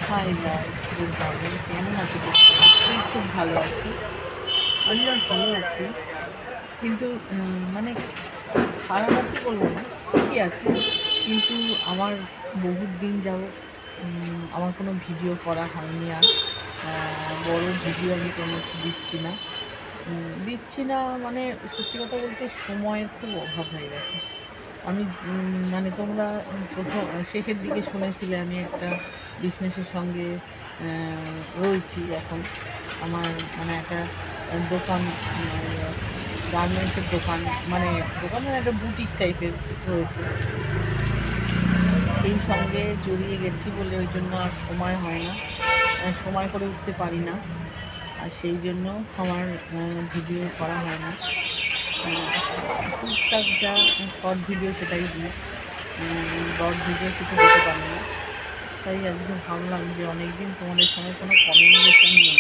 Hi guys, good morning. কেমন আছো তোমরা? নিশ্চয়ই খুব ভালো আছি। আমিও ভালো আছি, কিন্তু মানে খারাপ আছি বলবো না, ঠিকই আছে। কিন্তু আমার বহুত দিন যাবত আমার কোনো ভিডিও করা হয়নি আর। বড় ভিডিও আমি কোনো দিচ্ছি না মানে সত্যি কথা বলতে সময়ের খুব অভাব হয়ে গেছে। আমি মানে তোমরা প্রথম শেষের দিকে শুনেছিলে আমি একটা বিজনেসের সঙ্গে রয়েছি এখন। আমার মানে একটা দোকান, গার্মেন্টসের দোকান, মানে দোকানের একটা বুটিক টাইপের রয়েছে। সেই সঙ্গে জড়িয়ে গেছি বলে ওই জন্য আর সময় হয় না, সময় করে উঠতে পারি না। আর সেই জন্য আমার ভিডিও করা হয় না। টুকটাক যা শর্ট ভিডিও সেটাই দিই, ব্রড ভিডিও কিছু দিতে পারি না। তাই আজকে ভাবলাম যে অনেকদিন তোমাদের সঙ্গে কোনো কমিউনিকেশন নেই,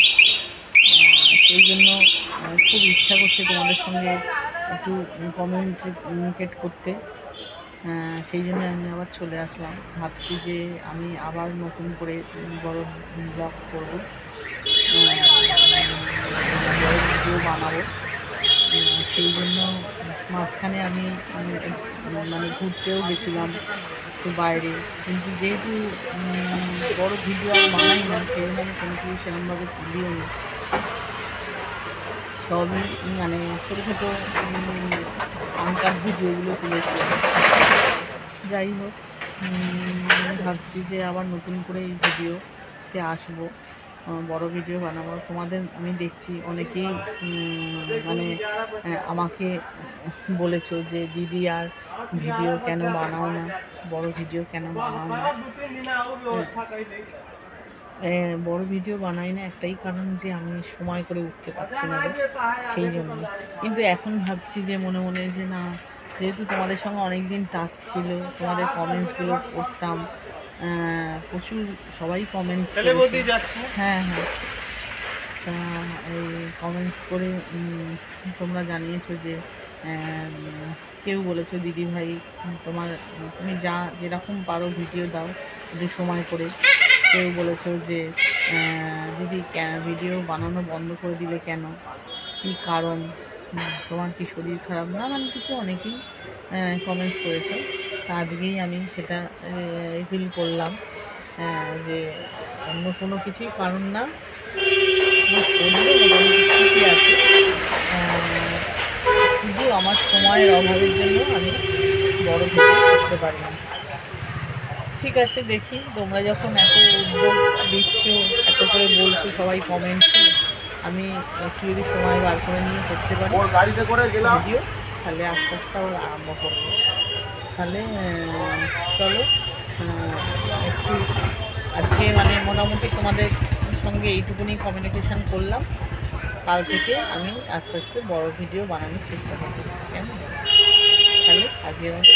সেই জন্য খুব ইচ্ছা করছে তোমাদের সঙ্গে একটু কমিউনিকেট করতে। সেই জন্য আমি আবার চলে আসলাম। ভাবছি যে আমি আবার নতুন করে বড় ব্লগ করব, বড় ভিডিও বানাবো। সেই জন্য মাঝখানে আমি মানে ঘুরতেও গেছিলাম একটু বাইরে, কিন্তু যেহেতু বড় ভিডিও আর বানাই না, সেই জন্য আমি কোনো কিছু সেরকমভাবে তুলিও নি। সবই মানে ছোটো ছোটো আনকাট ভিডিওগুলো তুলেছি। যাই হোক, ভাবছি যে আবার নতুন করে এই ভিডিওতে আসবো, বড় ভিডিও বানাবো। তোমাদের আমি দেখছি অনেকেই মানে আমাকে বলেছো যে দিদি আর ভিডিও কেন বানাও না, বড় ভিডিও কেন বানাও না। বড় ভিডিও বানাই না একটাই কারণ, যে আমি সময় করে উঠতে পারছি না, সেই জন্য। কিন্তু এখন ভাবছি যে মনে মনে যে না, যেহেতু তোমাদের সঙ্গে অনেক দিন টাচ ছিল, তোমাদের কমেন্টসগুলো পড়তাম, প্রচুর সবাই কমেন্টস করেছে। হ্যাঁ হ্যাঁ, তা এই কমেন্টস করে তোমরা জানিয়েছো যে কেউ বলেছো দিদি ভাই তুমি যেরকম পারো ভিডিও দাও একটু সময় করে। কেউ বলেছো যে দিদি ভিডিও বানানো বন্ধ করে দিলে কেন, কী কারণ, তোমার কি শরীর খারাপ, নানান কিছু অনেকেই কমেন্টস করেছো। তা আজকেই আমি সেটা রিভিল করলাম যে অন্য কোনো কিছুই কারণ না, আমার শরীরও মোটামুটি ঠিকই আছে, শুধু আমার সময়ের অভাবের জন্য আমি বড় ভিডিও করতে পারি না। ঠিক আছে, দেখি তোমরা যখন এত উদ্যোগ দিচ্ছ, এত করে বলছো সবাই কমেন্টসে, আমি একটু যদি সময় বার করে নিয়ে করতে পারি ভিডিও, তাহলে আস্তে আস্তে আবার আরম্ভ করবো। তাহলে চলো, একটু আজকে মানে মোটামুটি তোমাদের সঙ্গে এইটুকুনি কমিউনিকেশান করলাম। কাল থেকে আমি আস্তে আস্তে বড় ভিডিও বানানোর চেষ্টা করবো, কেন? তাহলে আজকের মতো